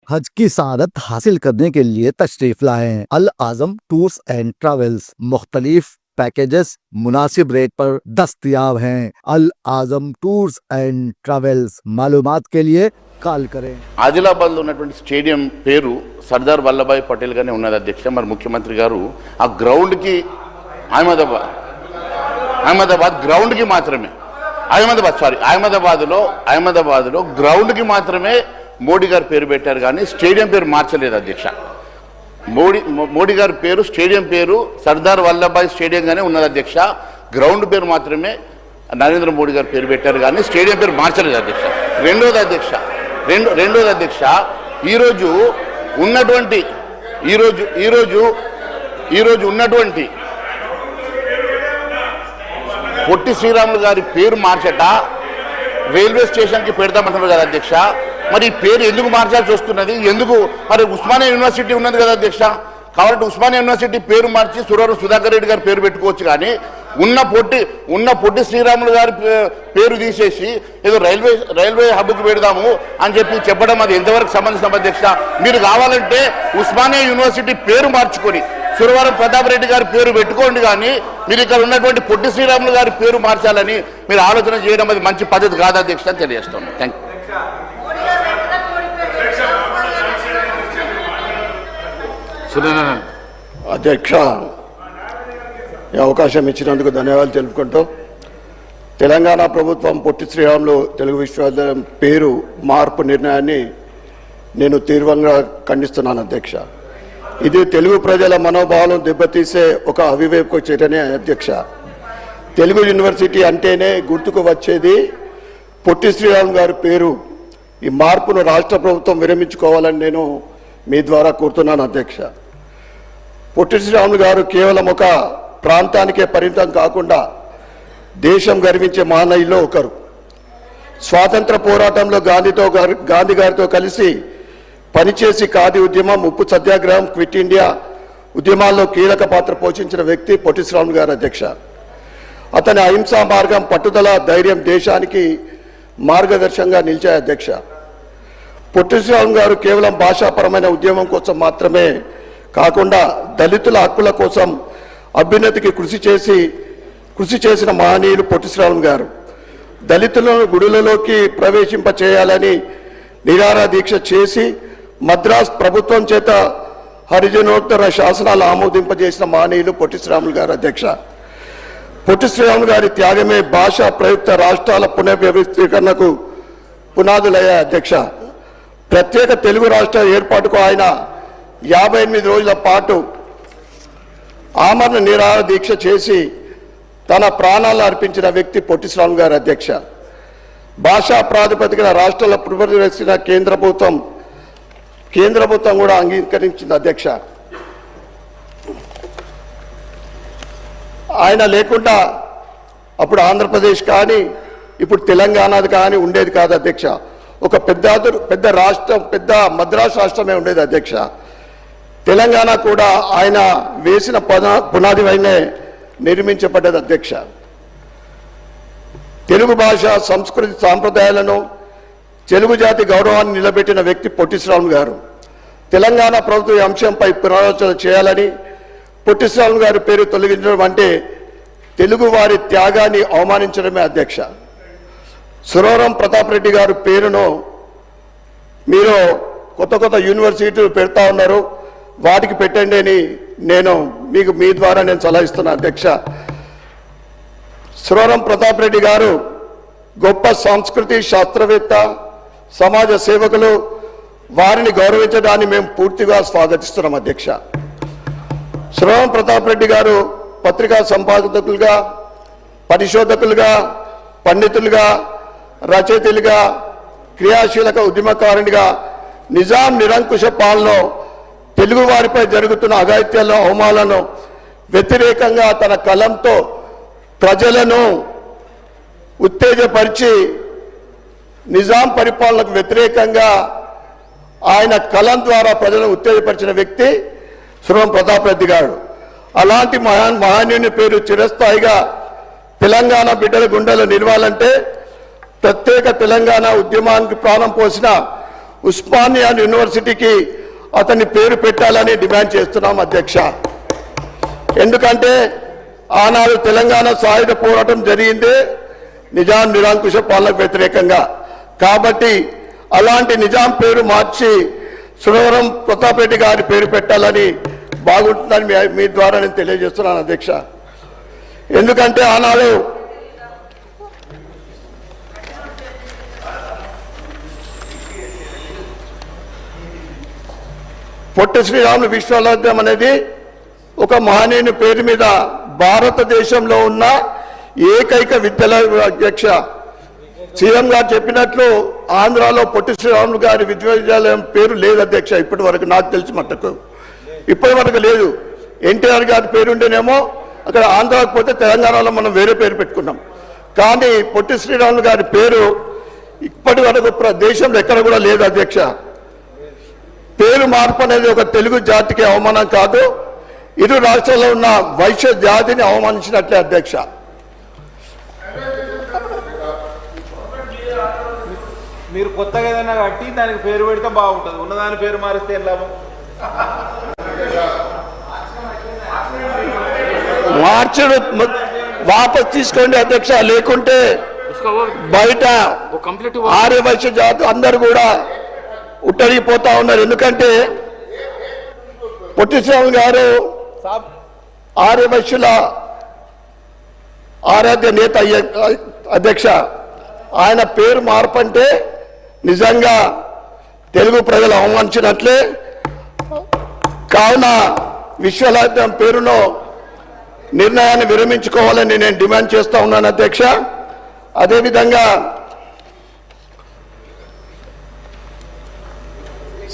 हज की सआदत हासिल करने के लिए तशरीफ लाएं। अल आजम टूर्स एंड ट्रैवल्स मुख्तलिफ पैकेजेस मुनासिब रेट पर दस्तयाब हैं। अल आजम टूर्स एंड ट्रैवल्स मालूमात के लिए కాల్ కరే। ఆదిలాబాద్లో ఉన్నటువంటి స్టేడియం పేరు సర్దార్ వల్లభాయ్ పటేల్ గానే ఉన్నది అధ్యక్ష. మరి ముఖ్యమంత్రి గారు ఆ గ్రౌండ్కి అహ్మదాబాద్ గ్రౌండ్కి మాత్రమే అహ్మదాబాద్లో గ్రౌండ్కి మాత్రమే మోడీ గారు పేరు పెట్టారు కానీ స్టేడియం పేరు మార్చలేదు అధ్యక్ష. మోడీ గారి పేరు స్టేడియం పేరు సర్దార్ వల్లభాయ్ స్టేడియం గానే ఉన్నది అధ్యక్ష. గ్రౌండ్ పేరు మాత్రమే నరేంద్ర మోడీ గారు పేరు పెట్టారు కానీ స్టేడియం పేరు మార్చలేదు అధ్యక్ష. రెండోది అధ్యక్ష ఈరోజు ఉన్నటువంటి పొట్టి శ్రీరాములు గారి పేరు మార్చట రైల్వే స్టేషన్కి పెడతామంటున్నారు కదా అధ్యక్ష. మరి ఈ పేరు ఎందుకు మార్చాల్సి వస్తున్నది? ఎందుకు? మరి ఉస్మానియా యూనివర్సిటీ ఉన్నది కదా అధ్యక్ష. కాబట్టి ఉస్మానియా యూనివర్సిటీ పేరు మార్చి సురవరం సుధాకర్ రెడ్డి గారి పేరు పెట్టుకోవచ్చు కానీ ఉన్న పొట్టి శ్రీరాములు గారి పేరు తీసేసి ఏదో రైల్వే హబ్కి పెడదాము అని చెప్పడం అది ఎంతవరకు సంబంధించిన అధ్యక్ష? మీరు కావాలంటే ఉస్మానియా యూనివర్సిటీ పేరు మార్చుకొని సురవరం ప్రతాప్ రెడ్డి గారి పేరు పెట్టుకోండి కానీ మీరు ఇక్కడ ఉన్నటువంటి పొట్టి శ్రీరాములు గారి పేరు మార్చాలని మీరు ఆలోచన చేయడం అది మంచి పద్ధతి కాదు అధ్యక్ష అని తెలియజేస్తున్నాను. థ్యాంక్ యూ అధ్యక్ష. ఈ అవకాశం ఇచ్చినందుకు ధన్యవాదాలు తెలుపుకుంటూ తెలంగాణ ప్రభుత్వం పొట్టి శ్రీరాములు తెలుగు విశ్వవిద్యాలయం పేరు మార్పు నిర్ణయాన్ని నేను తీవ్రంగా ఖండిస్తున్నాను అధ్యక్ష. ఇది తెలుగు ప్రజల మనోభావాలను దెబ్బతీసే ఒక అవివేక చర్యనే అధ్యక్ష. తెలుగు యూనివర్సిటీ అంటేనే గుర్తుకు వచ్చేది పొట్టి శ్రీరాములు గారి పేరు. ఈ మార్పును రాష్ట్ర ప్రభుత్వం విరమించుకోవాలని నేను మీ ద్వారా కోరుతున్నాను అధ్యక్ష. పొట్టి శ్రీరాములు గారు కేవలం ఒక ప్రాంతానికే పరిమితం కాకుండా దేశం గర్వించే మహనీయుల్లో ఒకరు. స్వాతంత్ర పోరాటంలో గాంధీ గారితో కలిసి పనిచేసి ఖాదీ ఉద్యమం, ఉప్పు సత్యాగ్రహం, క్విట్ ఇండియా ఉద్యమాల్లో కీలక పాత్ర పోషించిన వ్యక్తి పొట్టి శ్రీరాములు గారు అధ్యక్ష. అతని అహింసా మార్గం, పట్టుదల, ధైర్యం దేశానికి మార్గదర్శకంగా నిలిచాయి అధ్యక్ష. పొట్టి శ్రీరాములు గారు కేవలం భాషాపరమైన ఉద్యమం కోసం మాత్రమే కాకుండా దళితుల హక్కుల కోసం అభ్యున్నతికి కృషి చేసిన మహనీయులు పొట్టి శ్రీరాములు గారు. దళితులను గుడులలోకి ప్రవేశింప చేయాలని నిరాహార దీక్ష చేసి మద్రాస్ ప్రభుత్వం చేత హరిజనోత్తర శాసనాలు ఆమోదింపజేసిన మహనీయులు పొట్టి శ్రీరాములు గారు అధ్యక్ష. పొట్టి శ్రీరాములు గారి త్యాగమే భాషా ప్రయుక్త రాష్ట్రాల పునర్వ్యవస్థీకరణకు పునాదులయ్యాయి అధ్యక్ష. ప్రత్యేక తెలుగు రాష్ట్ర ఏర్పాటుకు ఆయన 58 రోజుల పాటు ఆమరణ నిరాహార దీక్ష చేసి తన ప్రాణాలు అర్పించిన వ్యక్తి పొట్టి శ్రీరాములు గారు అధ్యక్ష. భాషా ప్రాతిపదికన రాష్ట్రాల పునర్వ్యవస్థ కేంద్ర ప్రభుత్వం కూడా అంగీకరించింది అధ్యక్ష. ఆయన లేకుండా అప్పుడు ఆంధ్రప్రదేశ్ కానీ ఇప్పుడు తెలంగాణది కానీ ఉండేది కాదు అధ్యక్ష. ఒక పెద్ద రాష్ట్రం, పెద్ద మద్రాసు రాష్ట్రమే ఉండేది అధ్యక్ష. తెలంగాణ కూడా ఆయన వేసిన పునాది పైనే నిర్మించబడ్డది అధ్యక్ష. తెలుగు భాష, సంస్కృతి, సాంప్రదాయాలను, తెలుగు జాతి గౌరవాన్ని నిలబెట్టిన వ్యక్తి పొట్టి శ్రీరాములు గారు. తెలంగాణ ప్రభుత్వం ఈ అంశంపై పునరాలోచన చేయాలని, పొట్టి శ్రీరాములు గారి పేరు తొలగించడం అంటే తెలుగు వారి త్యాగాన్ని అవమానించడమే అధ్యక్ష. సురవరం ప్రతాప్ రెడ్డి గారి పేరును మీరు కొత్త యూనివర్సిటీలు పెడతా ఉన్నారు, వాటికి పెట్టండి అని నేను మీ ద్వారా నేను సలహా ఇస్తున్నా అధ్యక్ష. సురవరం ప్రతాప్ రెడ్డి గారు గొప్ప సంస్కృతి శాస్త్రవేత్త, సమాజ సేవకులు. వారిని గౌరవించడాన్ని మేము పూర్తిగా స్వాగతిస్తున్నాం అధ్యక్ష. సురవరం ప్రతాప్ రెడ్డి గారు పత్రికా సంపాదకులుగా, పరిశోధకులుగా, పండితులుగా, రచయితలుగా, క్రియాశీలక ఉద్యమకారునిగా నిజాం నిరంకుశ పాలనలో తెలుగు వారిపై జరుగుతున్న అఘాయిత్యాలను, అవమానాలను వ్యతిరేకంగా తన కలంతో ప్రజలను ఉత్తేజపరిచి నిజాం పరిపాలనకు వ్యతిరేకంగా ఆయన కలం ద్వారా ప్రజలను ఉత్తేజపరిచిన వ్యక్తి సురవరం ప్రతాప్ రెడ్డి గారు. అలాంటి మహనీయుని పేరు చిరస్థాయిగా తెలంగాణ బిడ్డల గుండెలో నిలవాలంటే ప్రత్యేక తెలంగాణ ఉద్యమానికి ప్రాణం పోసిన ఉస్మానియా యూనివర్సిటీకి అతని పేరు పెట్టాలని డిమాండ్ చేస్తున్నాం అధ్యక్ష. ఎందుకంటే ఆనాడు తెలంగాణ సాయుధ పోరాటం జరిగిందే నిజాం నిరంకుశ పాలనకు వ్యతిరేకంగా. కాబట్టి అలాంటి నిజాం పేరు మార్చి సురవరం ప్రతాప్ రెడ్డి గారి పేరు పెట్టాలని బాగుంటుందని మీ ద్వారా నేను తెలియజేస్తున్నాను అధ్యక్ష. ఎందుకంటే ఆనాడు పొట్టి శ్రీరాములు విశ్వవిద్యాలయం అనేది ఒక మహనీయుని పేరు మీద భారతదేశంలో ఉన్న ఏకైక విద్యాలయం అధ్యక్ష. సీఎం గారు చెప్పినట్లు ఆంధ్రాలో పొట్టి శ్రీరాములు గారి విశ్వవిద్యాలయం పేరు లేదు అధ్యక్ష. ఇప్పటి వరకు నాకు తెలిసి మట్టుకు ఇప్పటి వరకు లేదు. ఎన్టీఆర్ గారి పేరు ఉండేనేమో అక్కడ ఆంధ్రాకు పోతే తెలంగాణలో మనం వేరే పేరు పెట్టుకున్నాం. కానీ పొట్టి శ్రీరాములు గారి పేరు ఇప్పటి వరకు దేశంలో ఎక్కడ కూడా లేదు అధ్యక్ష. పేరు మార్పు అనేది ఒక తెలుగు జాతికి అవమానం కాదు, ఇరు రాష్ట్రాల్లో ఉన్న వైశ్య జాతిని అవమానించినట్లే అధ్యక్ష. మీరు కొత్తగా ఏదైనా కట్టి దానికి పేరు పెడితే బాగుంటుంది, ఉన్నదాని పేరు మారిస్తే ఏం లాభం? మార్చడు వాపస్ తీసుకోండి అధ్యక్ష. లేకుంటే బయట ఆర్య వైశ్య జాతి అందరు కూడా ఉట్టడిపోతా ఉన్నారు. ఎందుకంటే పొట్టి శ్రీరాములు గారు ఆర్య వైశ్యుల ఆరాధ్య నేత అధ్యక్ష. ఆయన పేరు మార్పు అంటే నిజంగా తెలుగు ప్రజలు అవమానించినట్లే. కావున విశ్వవిద్యాలయం పేరులో నిర్ణయాన్ని విరమించుకోవాలని నేను డిమాండ్ చేస్తా ఉన్నాను అధ్యక్ష. అదేవిధంగా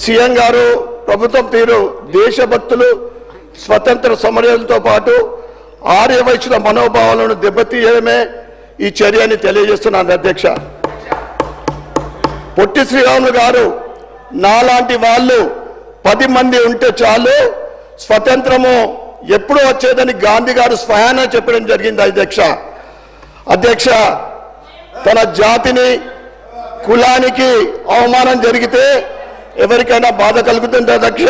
సీఎం గారు ప్రభుత్వం తీరు దేశభక్తులు స్వతంత్ర సమరయులతో పాటు ఆర్య వైశ్యుల మనోభావాలను దెబ్బతీయడమే ఈ చర్యని తెలియజేస్తున్నాను అధ్యక్ష. పొట్టి శ్రీరాములు గారు నాలాంటి వాళ్ళు 10 మంది ఉంటే చాలు, స్వతంత్రము ఎప్పుడు వచ్చేదని గాంధీ గారు స్వయాన చెప్పడం జరిగింది అధ్యక్ష. తన జాతిని కులానికి అవమానం జరిగితే ఎవరికైనా బాధ కలుగుతుంది అధ్యక్ష.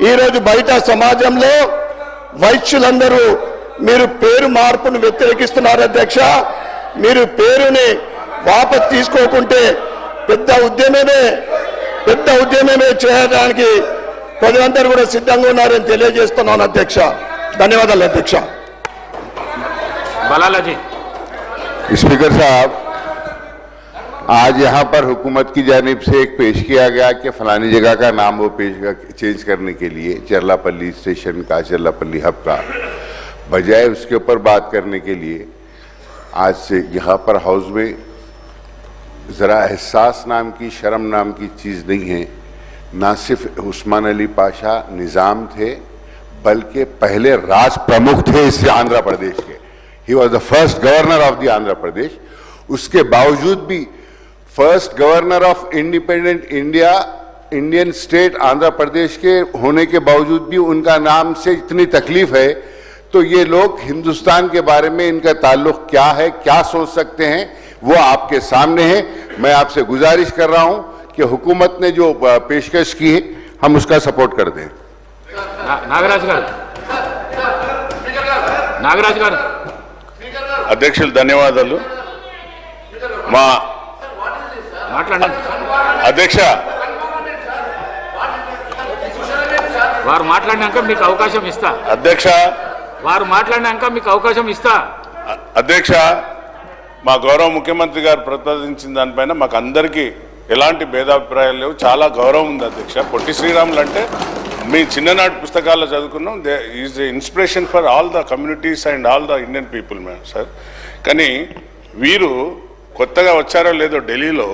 ఈరోజు బయట సమాజంలో వైశ్యులందరూ మీరు పేరు మార్పును వ్యతిరేకిస్తున్నారు అధ్యక్ష. మీరు పేరుని వాపస్ తీసుకోకుంటే పెద్ద ఉద్యమమే చేయడానికి ప్రజలందరూ కూడా సిద్ధంగా ఉన్నారని తెలియజేస్తున్నాను అధ్యక్ష. ధన్యవాదాలు అధ్యక్ష. बालाजी स्पीकर साहब, आज यहाँ पर हुकूमत की जानिब से एक पेश किया गया कि फलानी जगह का नाम वो चेंज करने के लिए चरलापल्ली स्टेशन का, चरलापल्ली हब का, बजाय उसके ऊपर बात करने के लिए आज से यहाँ पर हाउस में ज़रा एहसास नाम की, शर्म नाम की चीज़ नहीं है. ना सिर्फ उस्मान अली पाशा निज़ाम थे बल्कि पहले राज प्रमुख थे इस आंध्र प्रदेश के. He was the first governor of the Andhra Pradesh. उसके बावजूद भी first governor of independent Indian state Andhra Pradesh के होने के बावजूद भी उनका नाम से इतनी तकलीफ है. तो ये लोग हिंदुस्तान के बारे में इनका ताल्लुक क्या है, क्या सोच सकते हैं, वो आपके सामने है. मैं आपसे गुजारिश कर रहा हूं कि हुकूमत ने जो पेशकश की है हम उसका सपोर्ट कर दें. नागराज गाరు అధ్యక్షులు ధన్యవాదాలు. మా మాట్లాడండి. అధ్యక్ష, వారు మాట్లాడినాక మీకు అవకాశం ఇస్తా. అధ్యక్ష, మా గౌరవ ముఖ్యమంత్రి గారు ప్రతిపాదించిన దానిపైన మాకు అందరికీ ఎలాంటి భేదాభిప్రాయాలు లేవు. చాలా గౌరవం ఉంది అధ్యక్ష. పొట్టి శ్రీరాములు అంటే మీ చిన్ననాటి పుస్తకాల్లో చదువుకున్నాం. They is the inspiration for all the communities and all the Indian people ma'am sir. కానీ వీరు కొత్తగా వచ్చారో లేదో ఢిల్లీలో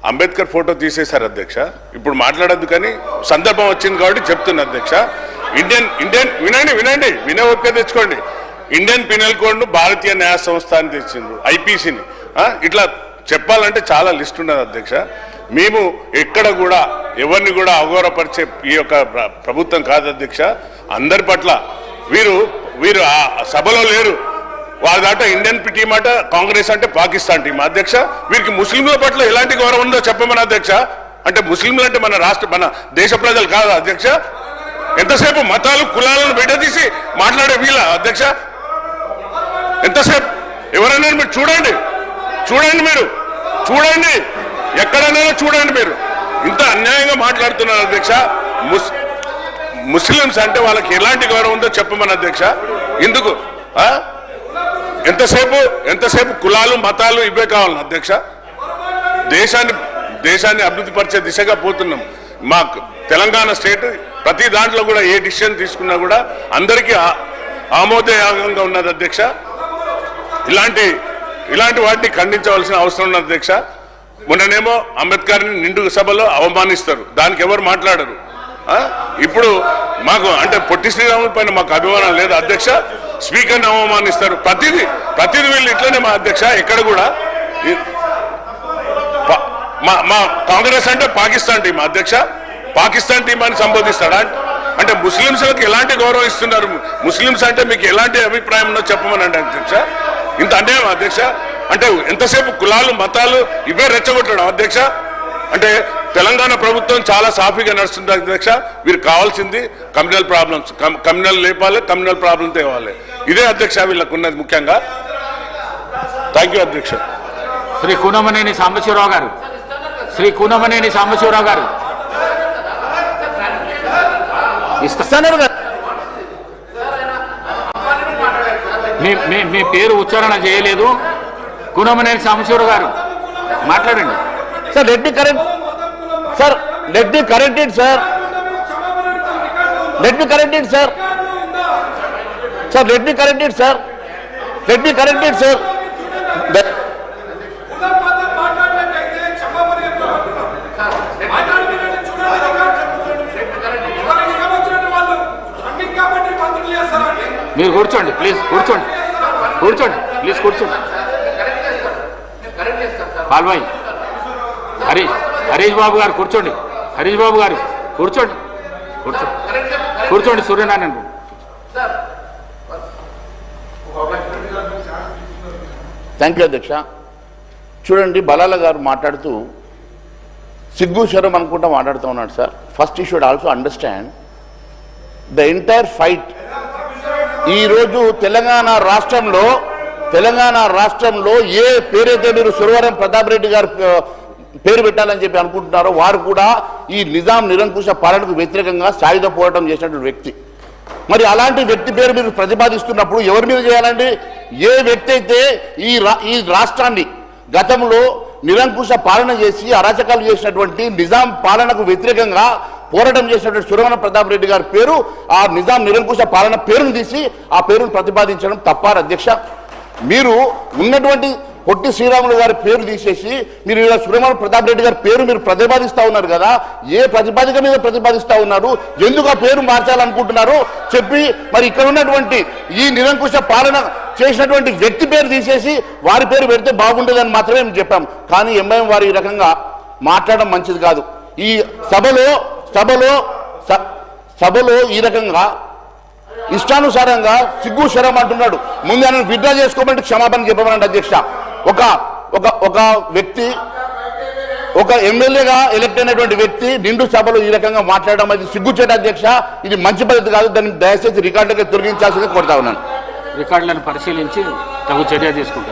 అంబేద్కర్ ఫోటో తీసేశారు అధ్యక్ష. ఇప్పుడు మాట్లాడద్దు కానీ సందర్భం వచ్చింది కాబట్టి చెప్తున్నా అధ్యక్ష. ఇండియన్ వినండి వినే ఓపిక తెచ్చుకోండి. ఇండియన్ పినల్ కోడ్ను భారతీయ న్యాయ సంస్థ అని తెచ్చిండ్రు, ఐపీసీని. ఇట్లా చెప్పాలంటే చాలా లిస్ట్ ఉన్నది అధ్యక్ష. మేము ఎక్కడ కూడా ఎవరిని కూడా అగౌరవపరిచే ఈ యొక్క ప్రభుత్వం కాదు అధ్యక్ష. అందరి పట్ల వీరు ఆ సభలో లేరు. వాళ్ళ దాట ఇండియన్ టీం అట, కాంగ్రెస్ అంటే పాకిస్తాన్ టీం అధ్యక్ష. వీరికి ముస్లింల పట్ల ఎలాంటి గౌరవం ఉందో చెప్పమని అధ్యక్ష. అంటే ముస్లింలు అంటే మన దేశ ప్రజలు కాదు అధ్యక్ష. ఎంతసేపు మతాలు కులాలను విడదీసి మాట్లాడే వీళ్ళ అధ్యక్ష. ఎంతసేపు ఎవరైనా మీరు చూడండి మీరు చూడండి, ఎక్కడైనా చూడండి మీరు ఇంత అన్యాయంగా మాట్లాడుతున్నారు అధ్యక్ష. ముస్లింస్ అంటే వాళ్ళకి ఎలాంటి గౌరవం ఉందో చెప్పమని అధ్యక్ష. ఎందుకు ఎంతసేపు కులాలు మతాలు ఇవే కావాలి అధ్యక్ష. దేశాన్ని అభివృద్ధి పరిచే దిశగా పోతున్నాం. మా తెలంగాణ స్టేట్ ప్రతి దాంట్లో కూడా ఏ డిసిషన్ తీసుకున్నా కూడా అందరికీ ఆమోదయోగంగా ఉన్నది అధ్యక్ష. ఇలాంటి వాటిని ఖండించవలసిన అవసరం ఉన్నది అధ్యక్ష. మొన్ననేమో అంబేద్కర్ని నిండు సభలో అవమానిస్తారు, దానికి ఎవరు మాట్లాడరు. ఇప్పుడు మాకు అంటే పొట్టి శ్రీరాముల పైన మాకు అభిమానం లేదు అధ్యక్ష. స్పీకర్ని అవమానిస్తారు, ప్రతిదీ వీళ్ళు ఇట్లనే మా అధ్యక్ష. ఎక్కడ కూడా మా కాంగ్రెస్ అంటే పాకిస్తాన్ టీం అధ్యక్ష. పాకిస్తాన్ టీం అని సంబోధిస్తాడా? అంటే ముస్లింస్లకు ఎలాంటి గౌరవం ఇస్తున్నారు? ముస్లింస్ అంటే మీకు ఎలాంటి అభిప్రాయం ఉందో చెప్పమని అంటే అధ్యక్ష. ఇంత అన్యాయం అధ్యక్ష. అంటే ఎంతసేపు కులాలు మతాలు ఇవే రెచ్చగొట్టడం అధ్యక్ష. అంటే తెలంగాణ ప్రభుత్వం చాలా సాఫీగా నడుస్తుంది అధ్యక్ష. వీరికి కావాల్సింది కమ్యూనల్ ప్రాబ్లమ్స్, కమ్యూనల్ లేపాలి, కమ్యూనల్ ప్రాబ్లం తేవాలి. ఇదే అధ్యక్ష వీళ్ళకు ఉన్నది ముఖ్యంగా. థ్యాంక్ యూ అధ్యక్ష. శ్రీ కూనమనేని సాంబశివరావు గారు, ఇస్తున్నారు. మీ పేరు ఉచ్చారణ చేయలేదు. కూనమనేని సాంబశివరావు గారు మాట్లాడండి. Sir let me correct it sir. మీరు కూర్చోండి ప్లీజ్, కూర్చోండి ప్లీజ్, కూర్చోండి. పాల్వాయి హరీష్ బాబు గారు కూర్చోండి. కూర్చోండి. సూర్యనారాయణ థ్యాంక్ యూ అధ్యక్ష. చూడండి, బలాల గారు మాట్లాడుతూ సిగ్గు శరం అనుకుంటా మాట్లాడుతూ ఉన్నాడు sir. First you should also understand the entire fight. ఈరోజు తెలంగాణ రాష్ట్రంలో ఏ పేరైతే మీరు సురవరం ప్రతాప్ రెడ్డి గారు పేరు పెట్టాలని చెప్పి అనుకుంటున్నారో వారు కూడా ఈ నిజాం నిరంకుశ పాలనకు వ్యతిరేకంగా సాయుధ పోరాటం చేసినటువంటి వ్యక్తి. మరి అలాంటి వ్యక్తి పేరు మీరు ప్రతిపాదిస్తున్నప్పుడు ఎవరి మీద చేయాలండి? ఏ వ్యక్తి అయితే ఈ రాష్ట్రాన్ని గతంలో నిరంకుశ పాలన చేసి అరాచకాలు చేసినటువంటి నిజాం పాలనకు వ్యతిరేకంగా పోరాటం చేసినటువంటి సురవరం ప్రతాప్ రెడ్డి గారి పేరు, ఆ నిజాం నిరంకుశ పాలన పేరును తీసి ఆ పేరును ప్రతిపాదించడం తప్పారు అధ్యక్ష. మీరు ఉన్నటువంటి పొట్టి శ్రీరాములు గారి పేరు తీసేసి మీరు ఇలా సురవరం ప్రతాప్ రెడ్డి గారి పేరు మీరు ప్రతిపాదిస్తూ ఉన్నారు కదా. ఏ ప్రతిపాదిక మీద ప్రతిపాదిస్తూ ఉన్నారు? ఎందుకు ఆ పేరు మార్చాలనుకుంటున్నారు చెప్పి మరి ఇక్కడ ఉన్నటువంటి ఈ నిరంకుశ పాలన చేసినటువంటి వ్యక్తి పేరు తీసేసి వారి పేరు పెడితే బాగుంటుందని మాత్రమే మేము చెప్పాం. కానీ ఎంఐఎం వారు ఈ రకంగా మాట్లాడడం మంచిది కాదు. ఈ సభలో ఈ రకంగా ఇష్టానుసారంగా సిగ్గు శరం అంటున్నాడు. ముందు ఆయన విత్డ్రా చేసుకోమంటే క్షమాపణ చెప్పమనండి అధ్యక్ష. ఒక వ్యక్తి, ఒక ఎమ్మెల్యేగా ఎలక్ట్ అయినటువంటి వ్యక్తి నిండు సభలో ఈ రకంగా మాట్లాడడం అది సిగ్గుచేట అధ్యక్ష. ఇది మంచి పద్ధతి కాదు. దాన్ని దయచేసి రికార్డులకి తొలగించాల్సింది కోరుతా ఉన్నాను. రికార్డులను పరిశీలించి తగు చర్య తీసుకుంటారు.